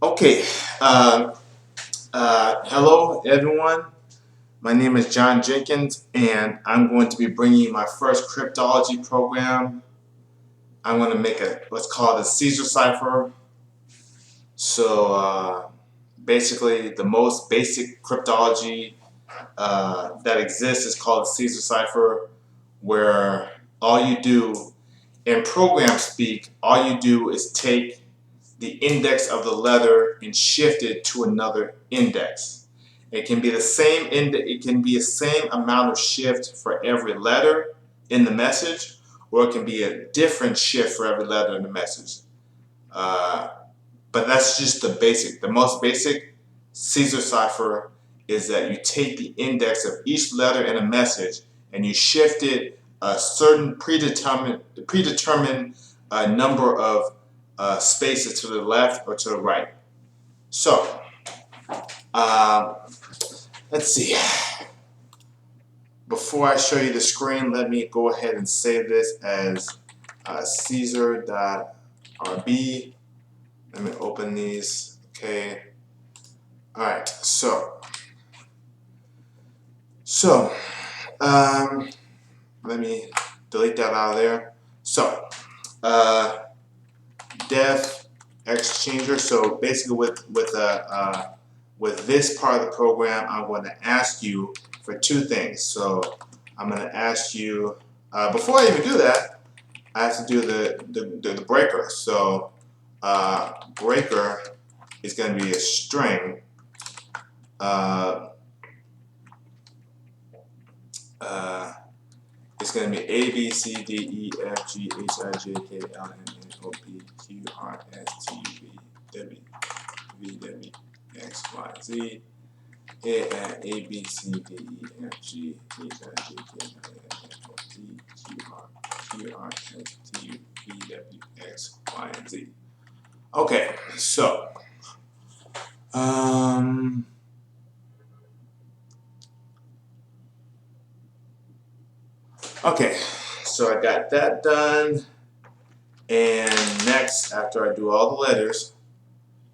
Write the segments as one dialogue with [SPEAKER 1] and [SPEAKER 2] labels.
[SPEAKER 1] Okay, hello everyone. My name is John Jenkins, and I'm going to be bringing you my first cryptology program. I'm going to make what's called a Caesar Cypher. So basically, the most basic cryptology that exists is called a Caesar Cypher, where all you do in program speak, all you do is take the index of the letter and shift it to another index. It can be the same it can be the same amount of shift for every letter in the message, or it can be a different shift for every letter in the message. Uh, but that's just the most basic Caesar cipher is that you take the index of each letter in a message and you shift it a certain predetermined number of spaces to the left or to the right. So, um, let's see. Before I show you the screen, let me go ahead and save this as Ceasar.rb. Let me open these. Okay. All right. So, let me delete that out of there. So, def exchanger. So basically, with this part of the program, I'm going to ask you for two things. So I'm going to ask you before I even do that, I have to do the breaker. So breaker is going to be a string. It's going to be A, B, C, D, E, F, G, H, I, J, K, L, M, N, O, P, Q, R, S, T, U, V, W, X, Y, Z. A, B, C, D, E, F, G, H, I, J, K, L, M, N, O, P, Q, R, S, T, U, V, W, X, Y, and Z. Okay, so, okay, so I got that done. And next, after I do all the letters,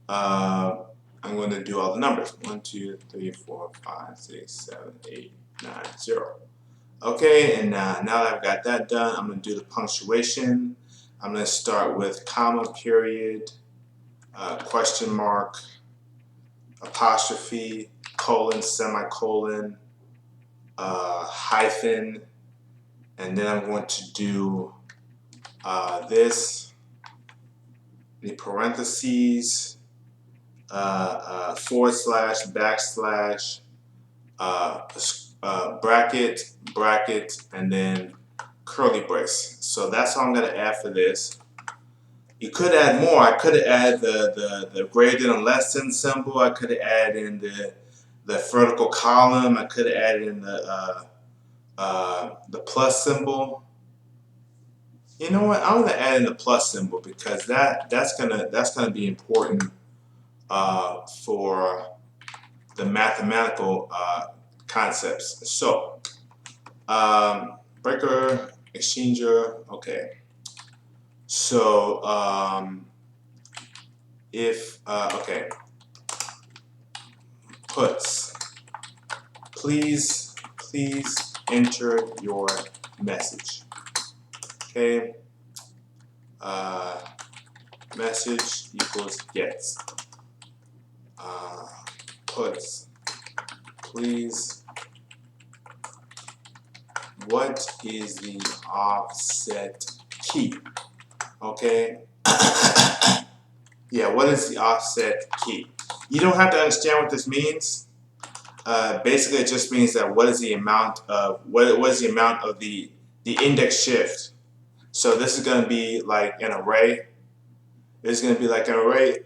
[SPEAKER 1] I'm going to do all the numbers. 1, 2, 3, 4, 5, 6, 7, 8, 9, 0. Okay, and now that I've got that done, I'm going to do the punctuation. I'm going to start with comma, period, question mark, apostrophe, colon, semicolon, hyphen, and then I'm going to do the parentheses, forward slash, backslash, bracket, and then curly brace. So that's all I'm going to add for this. You could add more. I could have added the greater than and less than symbol. I could have added in the vertical column. I could have added in the plus symbol. You know what? I'm gonna add in the plus symbol because that's gonna be important for the mathematical concepts. So breaker, exchanger. Okay. So okay, puts. Please enter your message. Okay. Message equals gets. Puts. Please. What is the offset key? Okay. Yeah, what is the offset key? You don't have to understand what this means. Basically, it just means that what is the amount of the index shift. So this is going to be like an array. This is going to be like an array.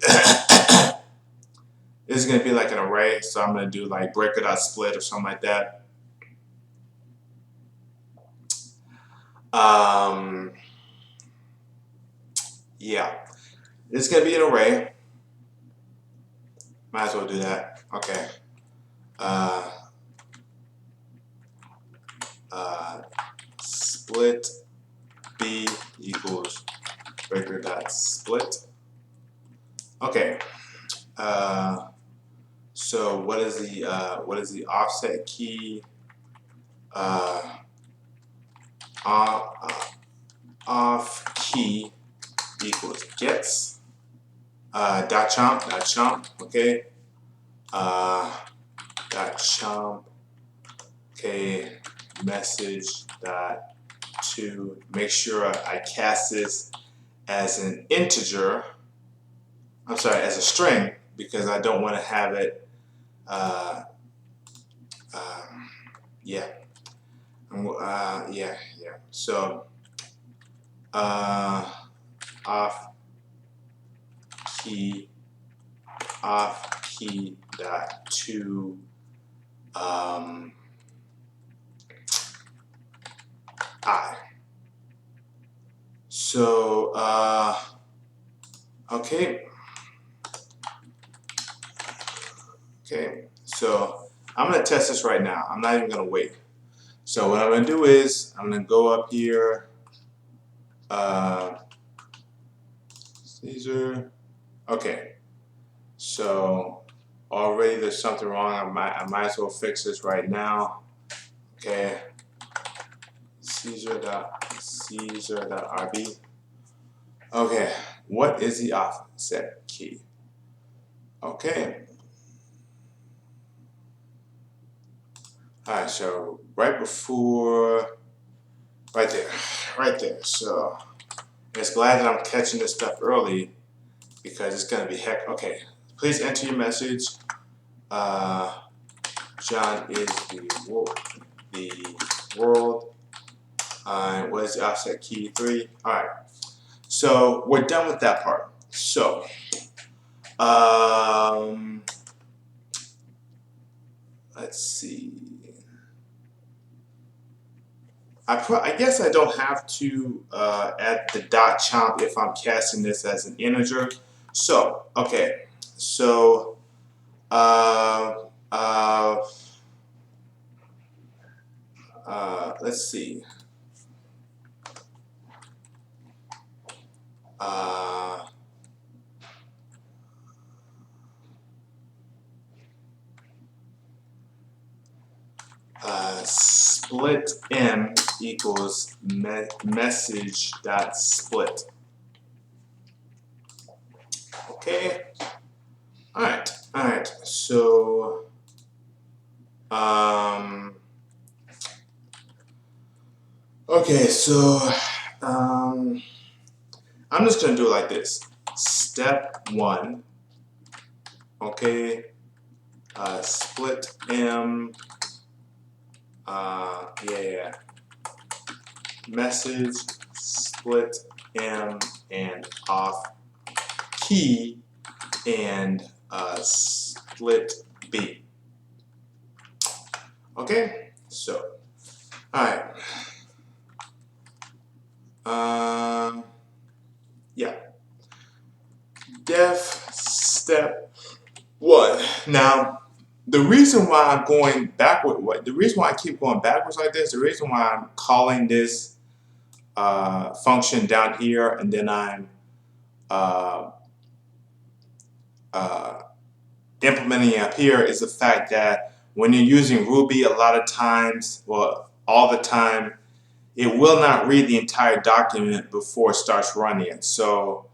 [SPEAKER 1] This is going to be like an array. So I'm going to do like breaker.split or something like that. Yeah, it's going to be an array. Might as well do that. Okay. Split B equals breaker.split. Okay. So what is the offset key? Off key equals gets dot chomp, okay, dot chomp, okay, message dot to make sure I cast this as an integer. I'm sorry, as a string, because I don't want to have it. Yeah, yeah. So off key dot to I. So okay. So I'm gonna test this right now. I'm not even gonna wait. So what I'm gonna do is I'm gonna go up here, Caesar. Okay. So already there's something wrong. I might as well fix this right now. Okay. Caesar.rb. Okay. What is the offset key? Okay. Alright, so right before, right there. So it's glad that I'm catching this stuff early because it's gonna be heck. Okay, please enter your message. John is the world. What is the offset key? 3. Alright, so we're done with that part. So, let's see. I guess I don't have to add the dot chomp if I'm casting this as an integer. So, okay. So, let's see. Split m equals message dot split. Okay. All right. So, okay. So, I'm just gonna do it like this. Step 1. Okay. Split m. Message split m and off key and split b. Okay, so alright. Yeah. Def step 1. Now, the reason why I'm going backward, the reason why I keep going backwards like this, the reason why I'm calling this function down here and then I'm implementing it up here is the fact that when you're using Ruby, a lot of times, well, all the time, it will not read the entire document before it starts running it. So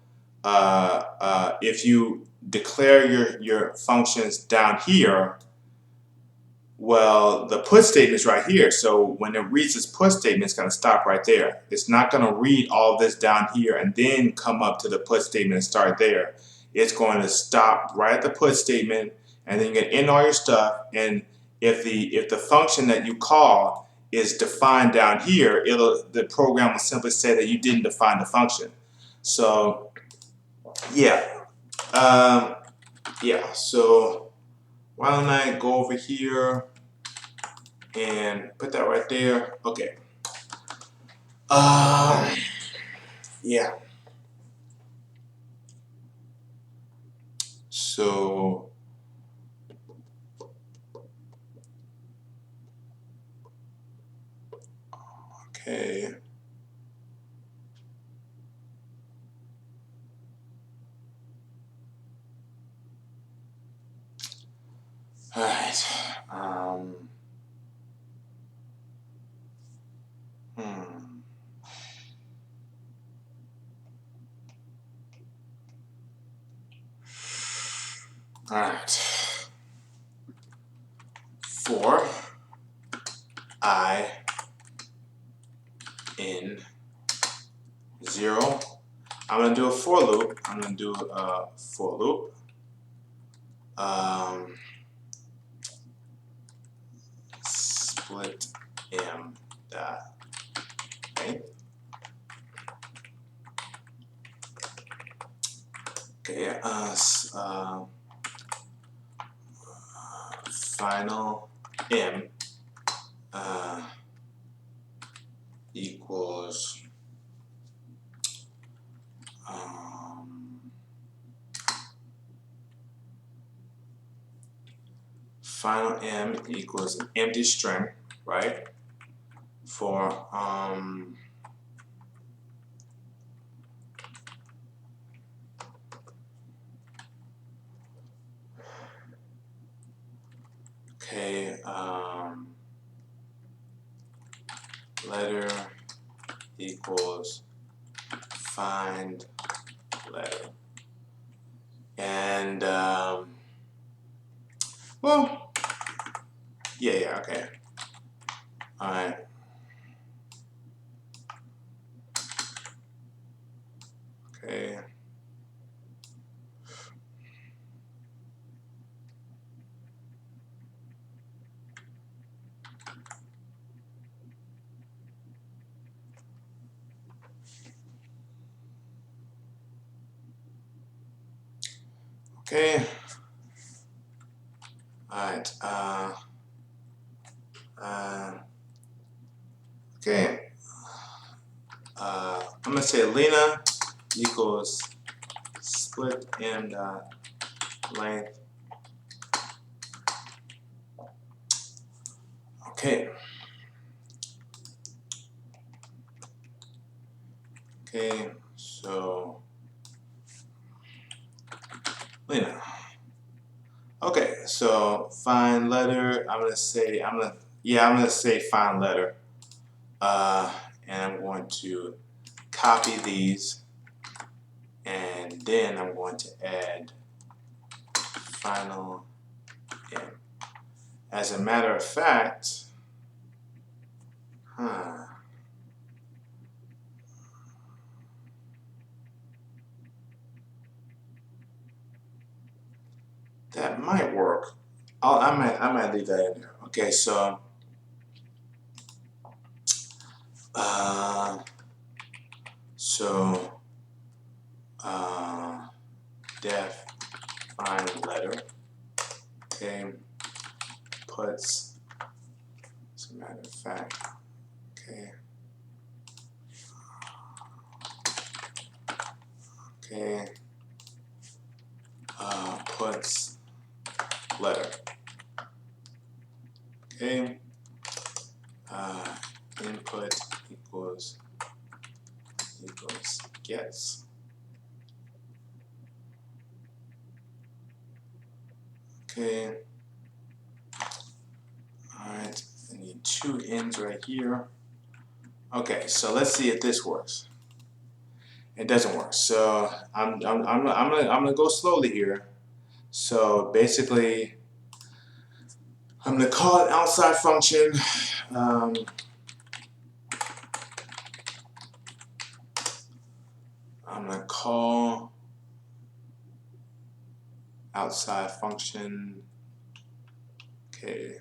[SPEAKER 1] if you declare your functions down here, well, the put statement is right here. So when it reads this put statement, it's going to stop right there. It's not going to read all this down here and then come up to the put statement and start there. It's going to stop right at the put statement, and then you can end all your stuff. And if the function that you call is defined down here, the program will simply say that you didn't define the function. So yeah, So why don't I go over here and put that right there. Okay. Yeah. So okay. right. All right. For I in 0, I'm gonna do a for loop. I'm gonna do a for loop. Split m dot length. Okay. Final m equals final m equals an empty string, right? For okay, letter equals find letter. And well, yeah, okay. All right. Okay. Okay. All right. Okay. I'm gonna say Lena equals split m dot length. Okay. Okay. So Lena. Okay. So find letter. I'm gonna say find letter. And I'm going to copy these, and then I'm going to add final m. As a matter of fact, that might work. I might leave that in there. Okay, so def find letter. Okay, puts. As a matter of fact, okay. Okay. Puts letter. Okay. Input equals gets. Okay. Alright, I need 2 ends right here. Okay, so let's see if this works. It doesn't work. So I'm gonna go slowly here. So basically, I'm gonna call an outside function. I'm gonna call outside function. Okay.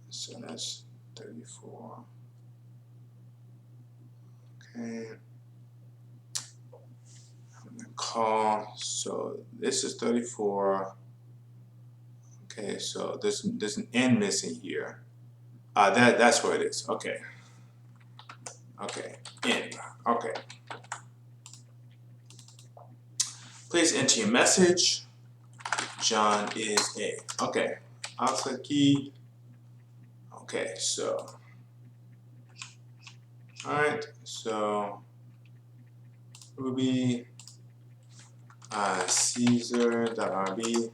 [SPEAKER 1] So that's 34. Okay. I'm gonna call. So this is 34. Okay. So there's an n missing here. That's where it is. Okay. Okay. N. Okay. Please enter your message. John is a. Okay. I'll click key. Okay. So. Alright, so Ruby Caesar.rb.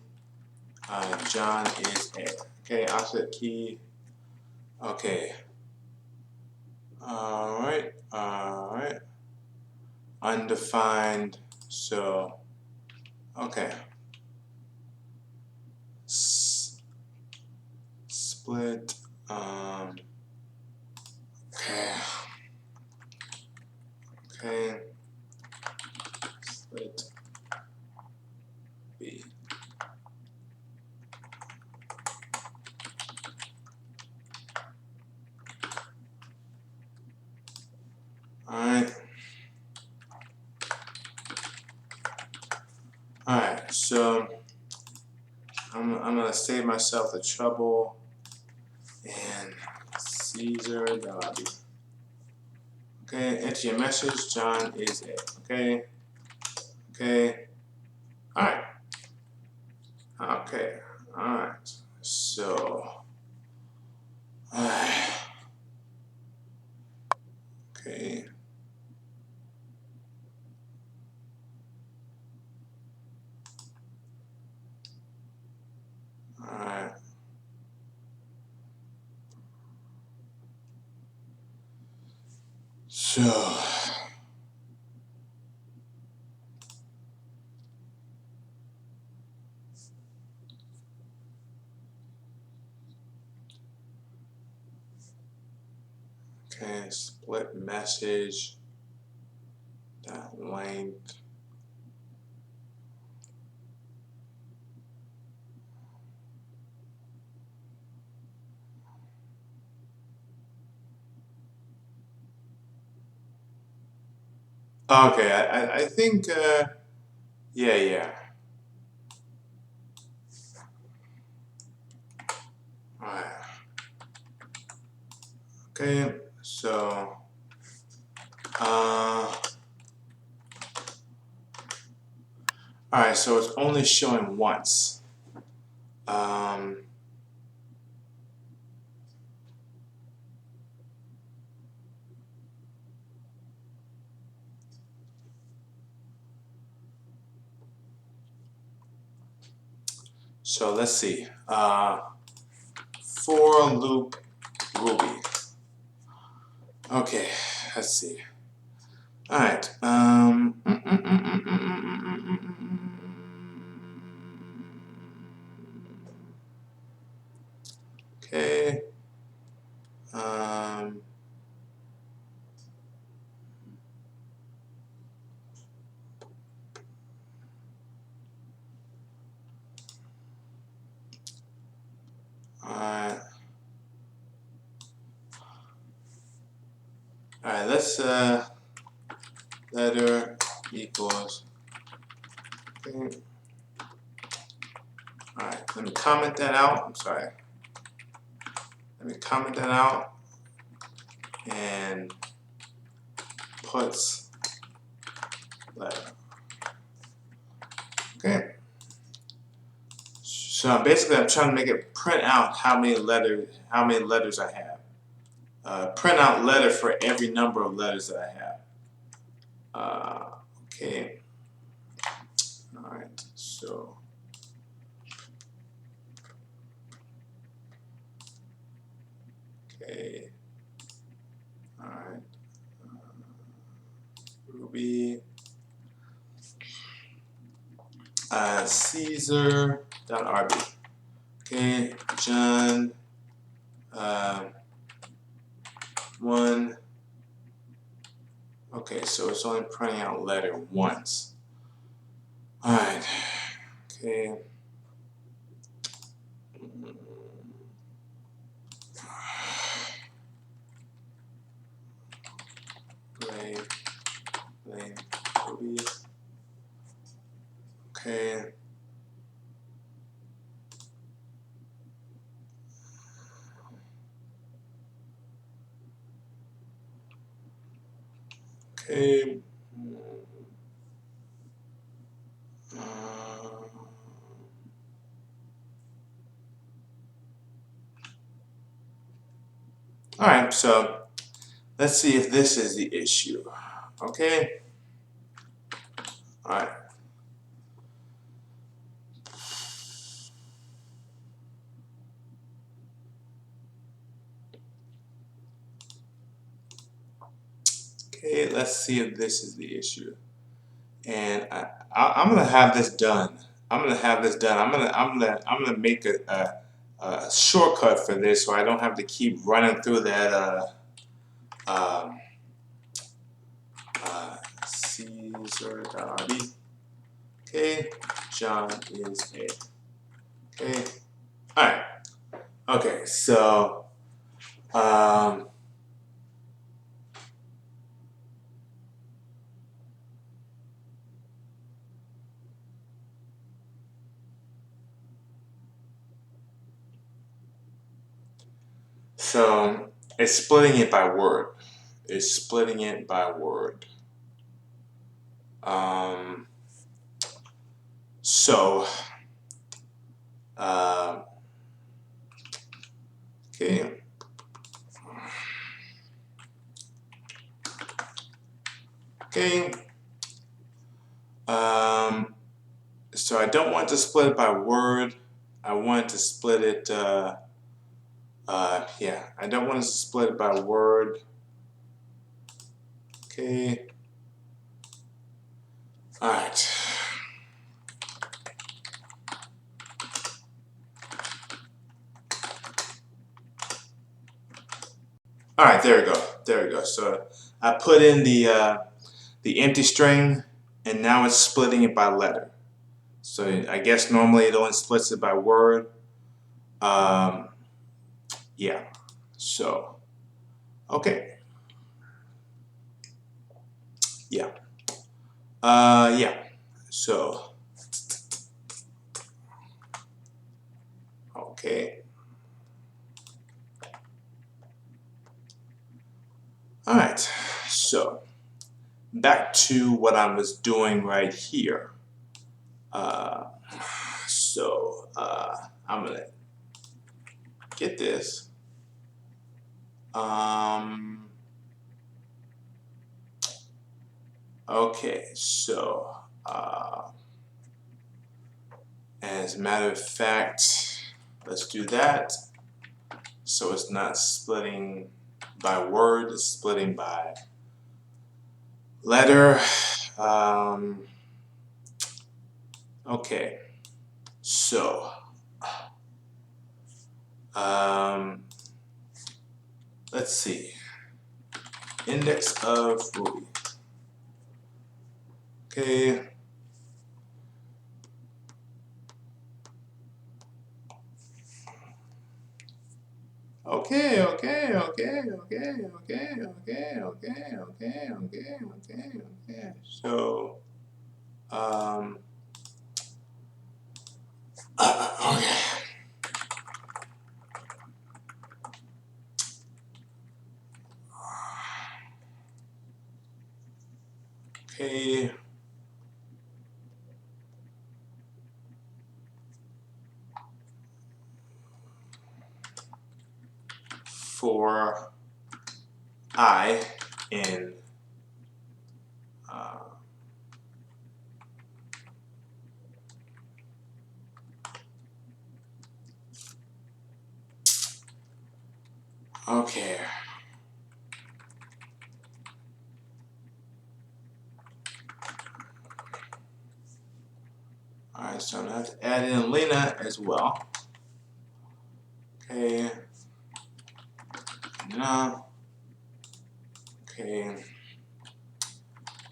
[SPEAKER 1] John is A. Okay, offset key. Okay. Alright. Undefined. So, okay. Split. Okay. Okay. Split B. Alright, so I'm gonna save myself the trouble and Caesar.lobby. Okay, enter your message, John is A. Okay. Alright. So okay. Alright. So okay, split message dot length. Okay, I think yeah. Alright. Okay, so alright, so it's only showing once. So let's see. For loop Ruby. Okay, let's see. Alright. Okay. Alright, let's letter equals. Okay. Alright, let me comment that out. I'm sorry. Let me comment that out and puts letter. Okay. So basically I'm trying to make it print out how many letters I have. Print out letter for every number of letters that I have. Okay. Alright, so okay. Alright. Ruby. Caesar.rb. Okay, John 1. Okay, so it's only printing out letter once. Alright. Okay. Lane, Ruby. Okay. Okay. Alright, so let's see if this is the issue. Okay. Alright. let's see if this is the issue. And I'm gonna have this done. I'm gonna make a shortcut for this, so I don't have to keep running through that um, Ceasar.rb. Okay, John is a. Okay, all right. Okay, so um, so it's splitting it by word. It's splitting it by word. Um, so uh, okay. Okay. Um, so I don't want to split it by word. I want to split it. Yeah, I don't want to split it by word. Okay. All right. All right. There we go. There we go. So I put in the empty string, and now it's splitting it by letter. So I guess normally it only splits it by word. Um, yeah. So okay. Yeah. Yeah. So okay. All right. So back to what I was doing right here. Uh, I'm gonna get this. Um, okay, so as a matter of fact, let's do that. So it's not splitting by word, it's splitting by letter. Um, okay, so um, let's see. Index of Ruby. Okay. Okay, okay, okay, okay, okay, okay, okay, okay, okay, okay, okay. So, um, okay. Okay. For I in uh, okay. All right, so I'm gonna have to add in Lena as well. Okay. Now, okay.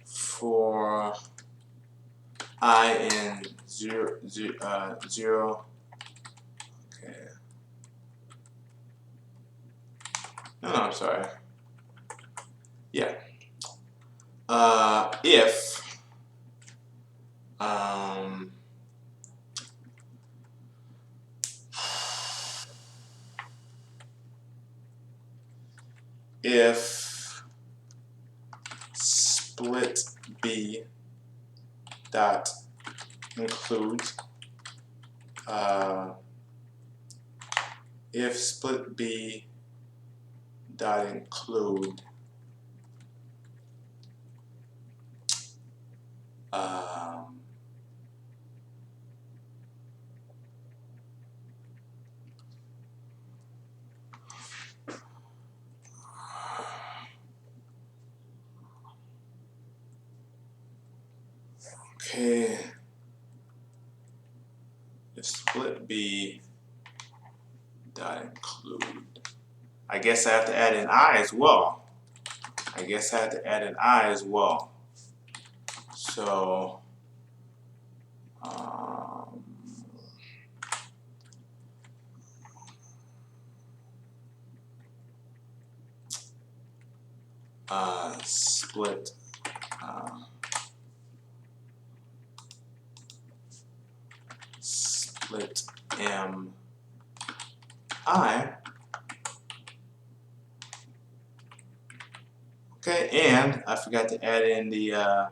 [SPEAKER 1] For I in zero. Okay. No, I'm sorry. Yeah. If um, if split b dot include if split b dot include um, split B dot include. I guess I have to add an I as well. So split split M I. Okay, and I forgot to add in the oh,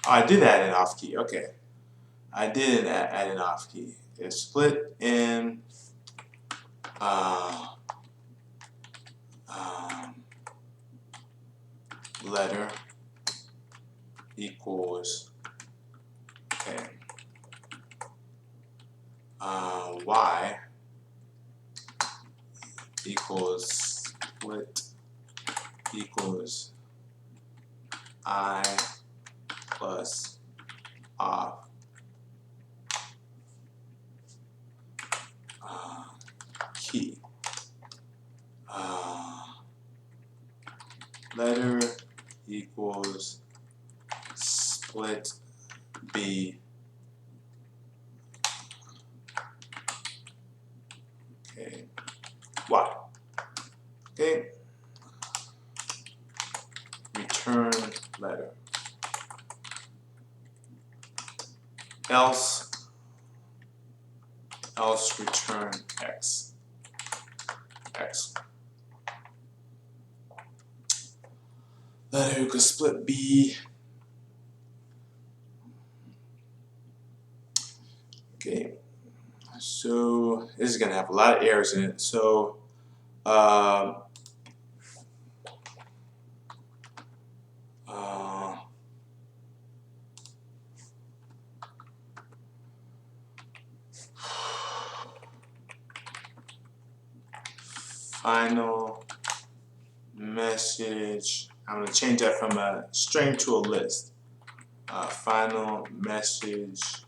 [SPEAKER 1] I did add an off key. Okay, I did add an off key. It's split in letter equals, okay, Y equals split equals I plus off key. Letter equals split B. Okay. Y. Okay. Return letter. Else return X. Letter equals split B. Okay. So this is gonna have a lot of errors in it. So final message. I'm going to change that from a string to a list. Final message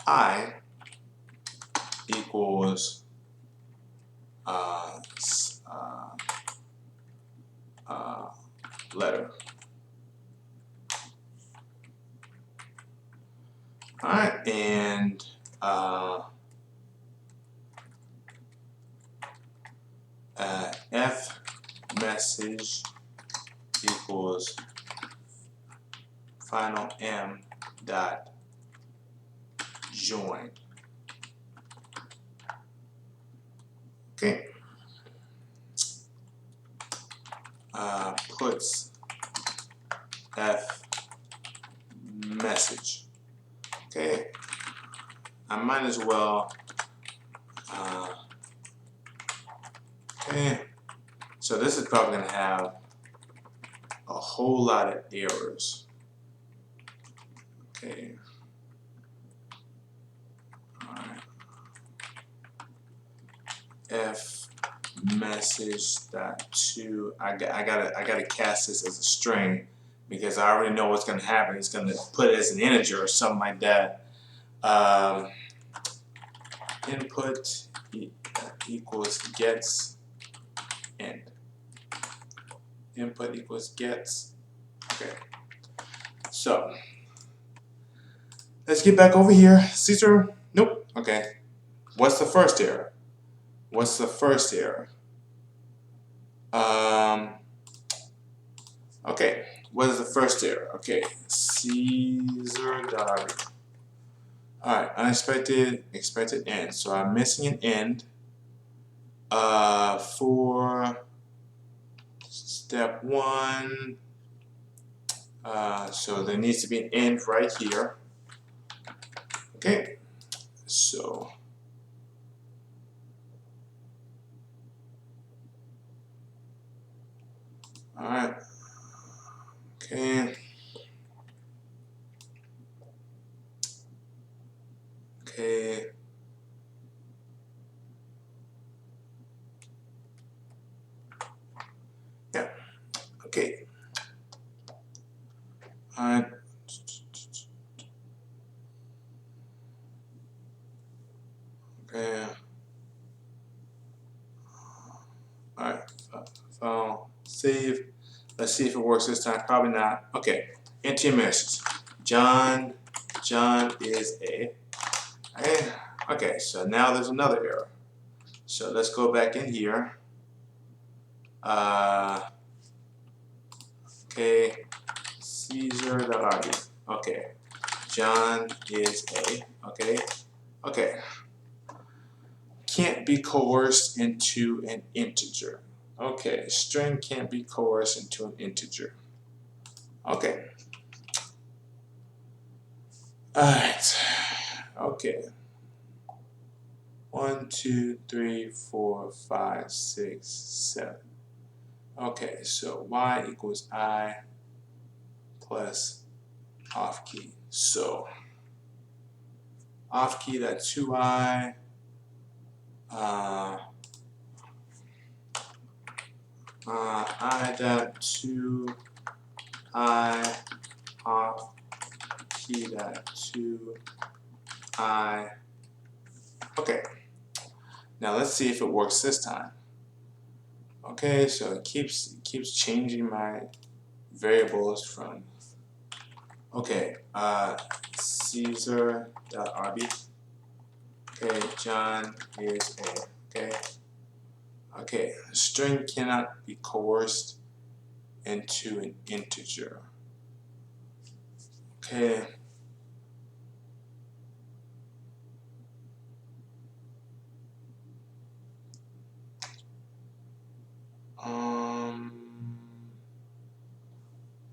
[SPEAKER 1] I equals letter. Alright, and F message equals final M dot join. Okay. Puts F message. Okay. I might as well. Okay. So this is probably going to have a whole lot of errors. Okay. Alright. F message dot to. I gotta cast this as a string because I already know what's gonna happen. It's gonna put it as an integer or something like that. Input equals gets end. Input equals gets. Okay. So let's get back over here. Ceasar. Nope. Okay. What's the first error? Okay. What is the first error? Okay. Ceasar dot. Alright, unexpected, expected end. So I'm missing an end for step 1. So there needs to be an end right here. Okay, so alright, okay. Okay. Yeah. Okay. Alright. Okay. Alright. File. Save. Let's see if it works this time. Probably not. Okay. Enter your message. John is a. Okay. So now there's another error. So let's go back in here. Okay. Caesar.rb. Okay. John is a. Okay. Okay. Can't be coerced into an integer. Okay, string can't be coerced into an integer. Okay. Alright. Okay. 1, 2, 3, 4, 5, 6, 7. Okay, so y equals I plus off key. So off key, that's 2i. I dot 2i off key dot 2i. Okay. Now let's see if it works this time. Okay, so it keeps changing my variables from. Okay, Caesar.rb. Okay, John is a. Okay. Okay, a string cannot be coerced into an integer. Okay.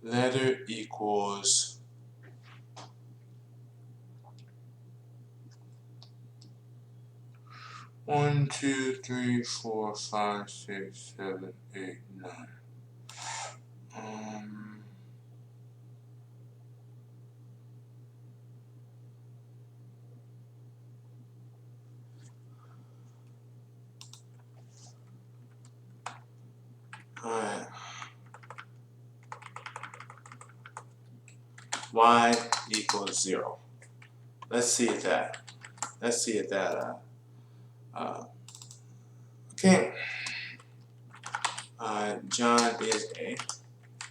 [SPEAKER 1] Letter equals 1, 2, 3, 4, 5, 6, 7, 8, 9. Alright. Y equals 0. Let's see if that. Okay. John is a.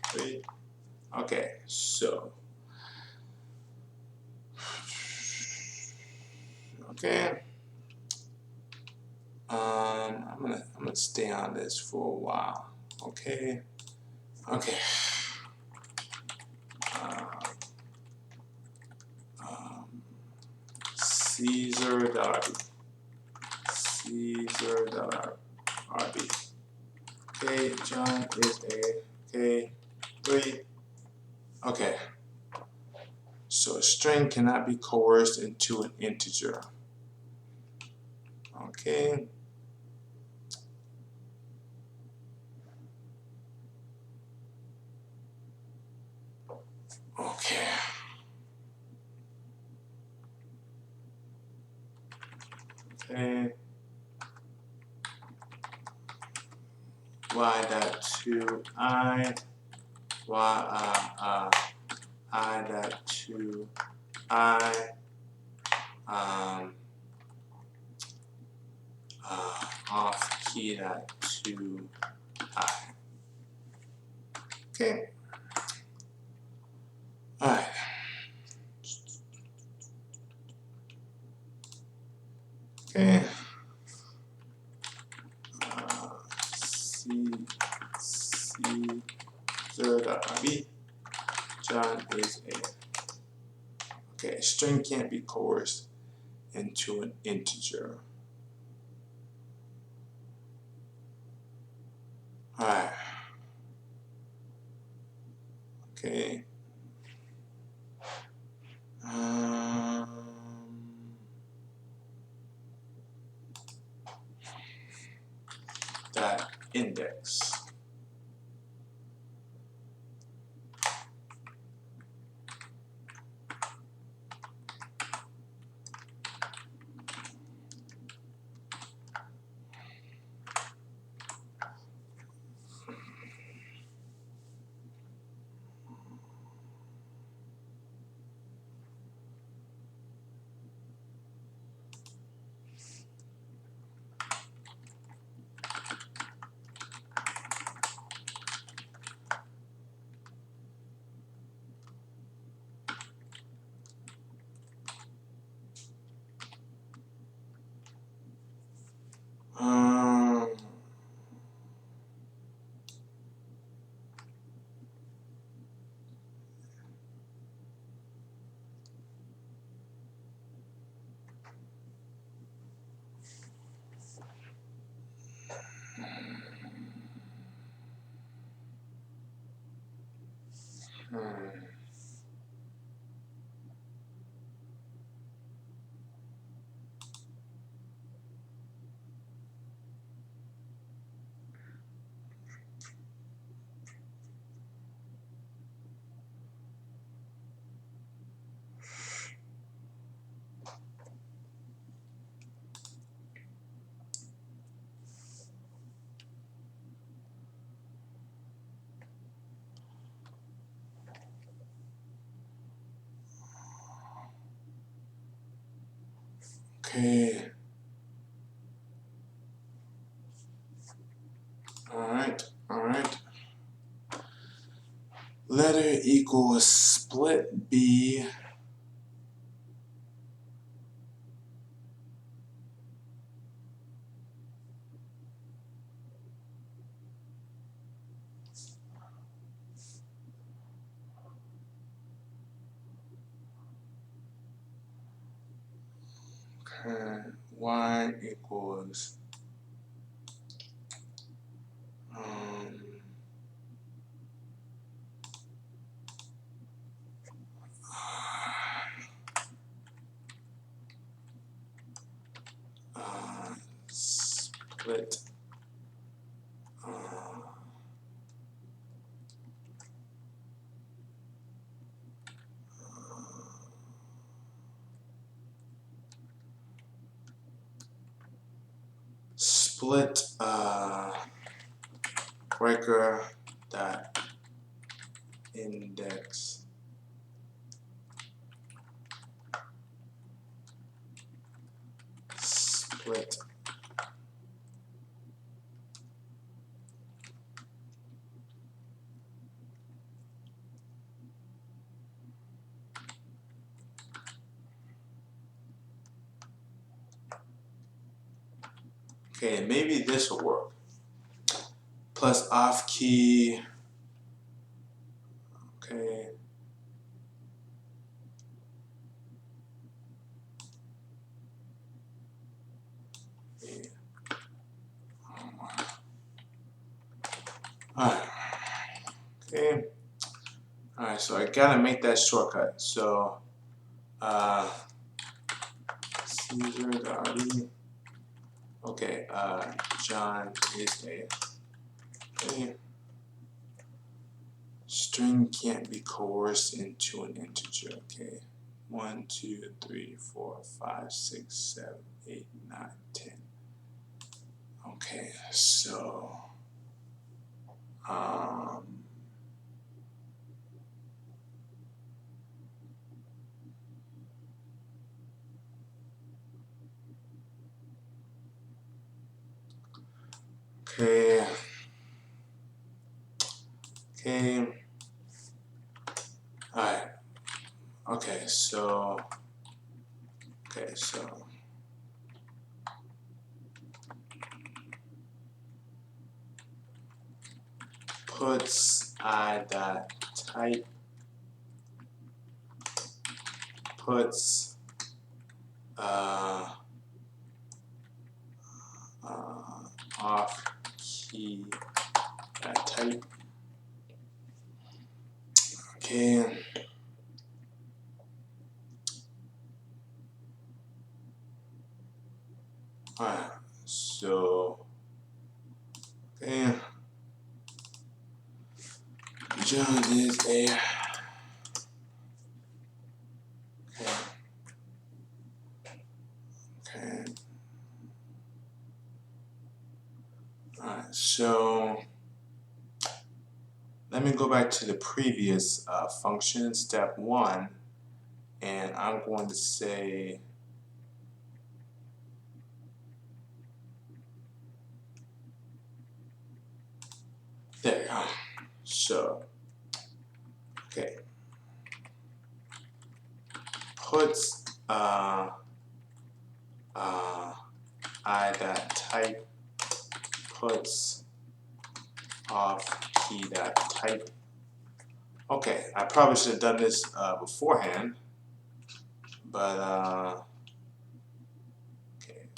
[SPEAKER 1] 3. Okay, so. Okay. I'm gonna stay on this for a while. Okay. Okay. Caesar.rb. Okay, John is a. Okay, 3. Okay. So a string cannot be coerced into an integer. Okay. Okay. Okay. Y dot 2i. I dot 2i. Off key dot 2i. Okay. Alright. Okay. Caesar.rb. John is a. Okay, string can't be coerced into an integer. Alright. Okay. Dot index. Okay. Alright. Letter equals split B. Okay. Y equals split breaker dot index split. Okay, maybe this will work. Plus off key. Okay. Alright. Okay. Alright, so I gotta make that shortcut. So Ceasar. Okay, John is a okay. String can't be coerced into an integer. Okay. 1, 2, 3, 4, 5, 6, 7, 8, 9, 10. Okay, so okay. Alright. Okay, so puts I dot type puts off key dot type. Okay. Alright, so okay. John is a okay. Alright, so let me go back to the previous function, step 1, and I'm going to say there you go. So okay. Puts I dot type puts off key dot type. Okay, I probably should have done this beforehand, but okay.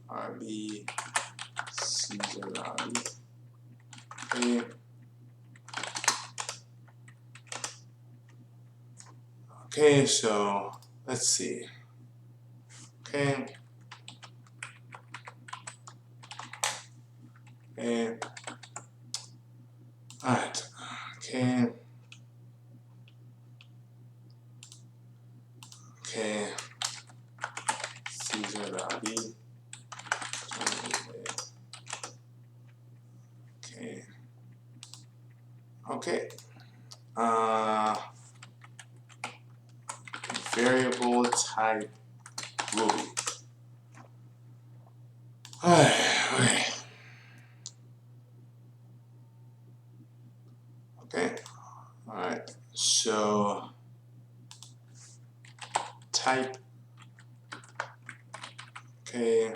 [SPEAKER 1] RB Ceasar. Okay. Okay, so let's see. Okay. Okay. Alright. Okay. Okay. Caesar.b. Okay. Okay. Variable type Ruby. Okay. Okay. Alright. So type. Okay.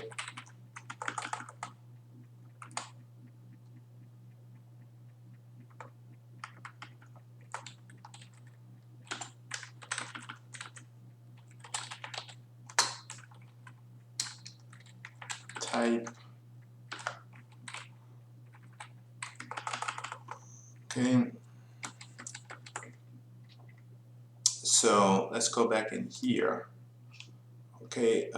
[SPEAKER 1] Type. Okay. So let's go back in here. Okay.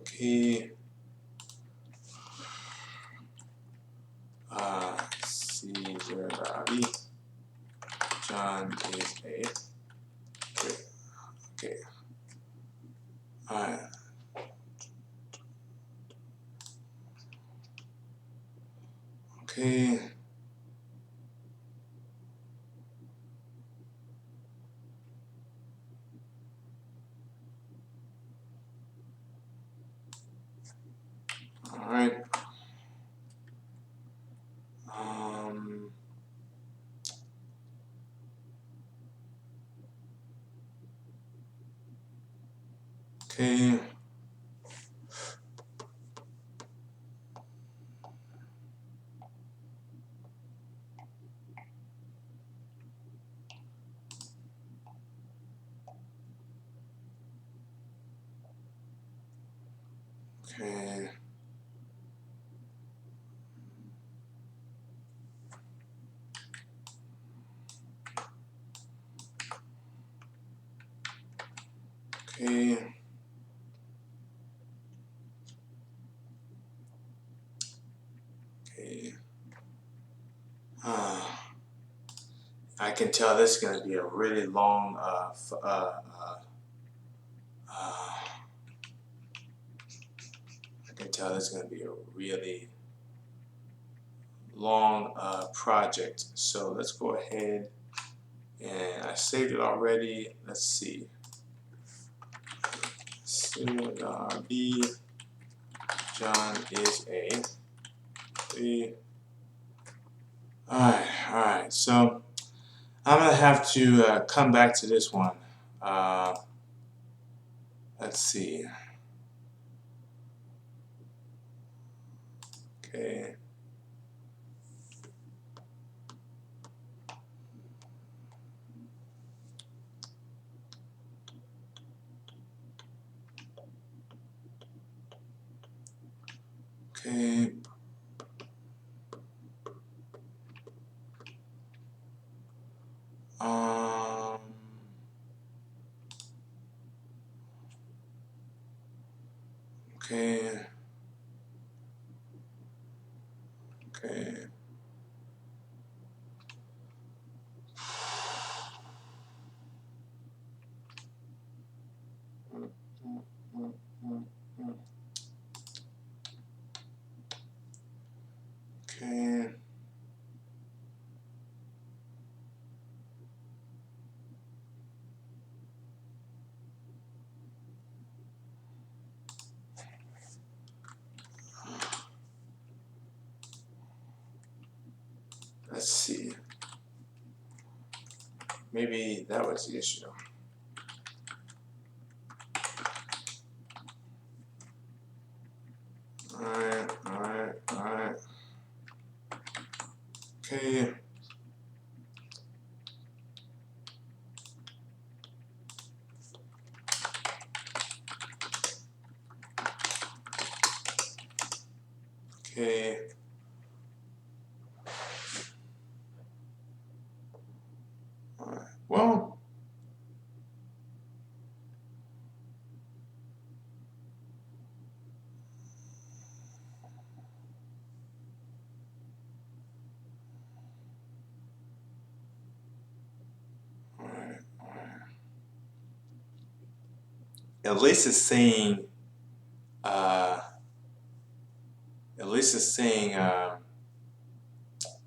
[SPEAKER 1] Okay. Caesar.b. John is a. Okay. Okay. Alright. Okay. Alright. Okay. Okay. Okay. Okay. I can tell this is going to be a really long I can tell this is going to be a really long project. So let's go ahead, and I saved it already. Let's see. B. John is a. Alright. So I'm gonna have to come back to this one. Let's see. Okay. Okay. Um. Okay. Okay. Okay. Let's see. Maybe that was the issue. Alright. Okay. Okay. at least it's saying that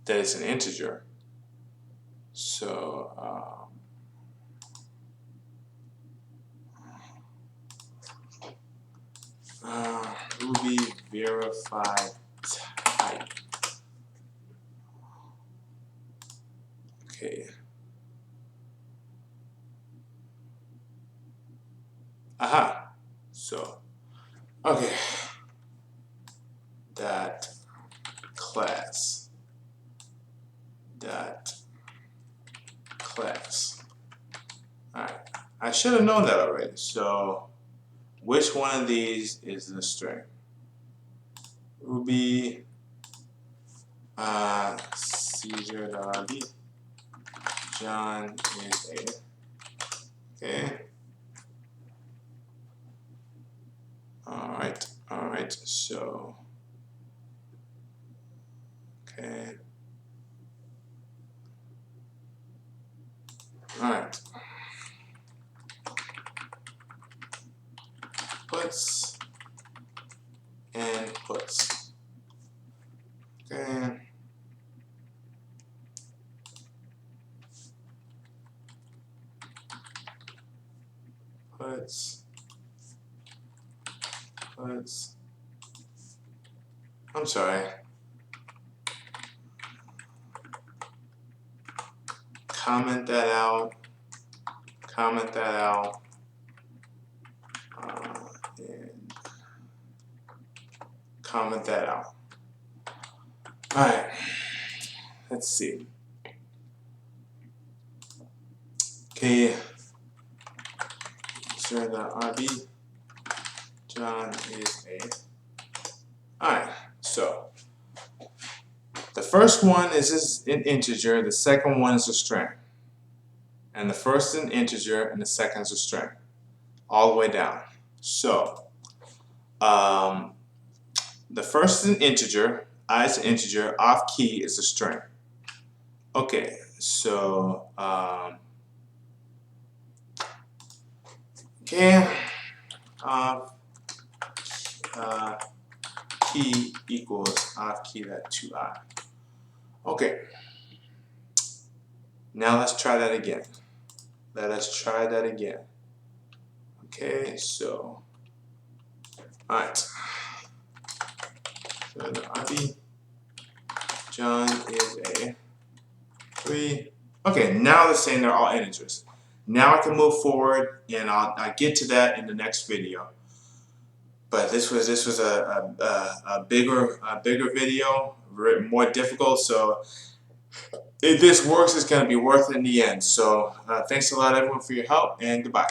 [SPEAKER 1] it's an integer. So Ruby verify type. Okay. Aha. So okay. That class. Alright. I should have known that already. So which one of these is the string? Ruby Caesar.rb. John is a. Okay. Alright. So okay. Alright. Puts and puts. Okay. Puts. I'm sorry. Comment that out. And comment that out. Alright. Let's see. Okay. Ceasar.rb. John is a. Alright. So the first one is just an integer. The second one is a string. And the first is an integer, and the second is a string. All the way down. So the first is an integer, I is an integer, off key is a string. Okay, so key equals off key that 2i. Okay, now let's try that again. Okay, so alright. So the RB, John is a 3. Okay, now they're saying they're all integers. Now I can move forward, and I'll get to that in the next video. But this was a bigger video, more difficult. So if this works, it's going to be worth it in the end. So thanks a lot, everyone, for your help, and goodbye.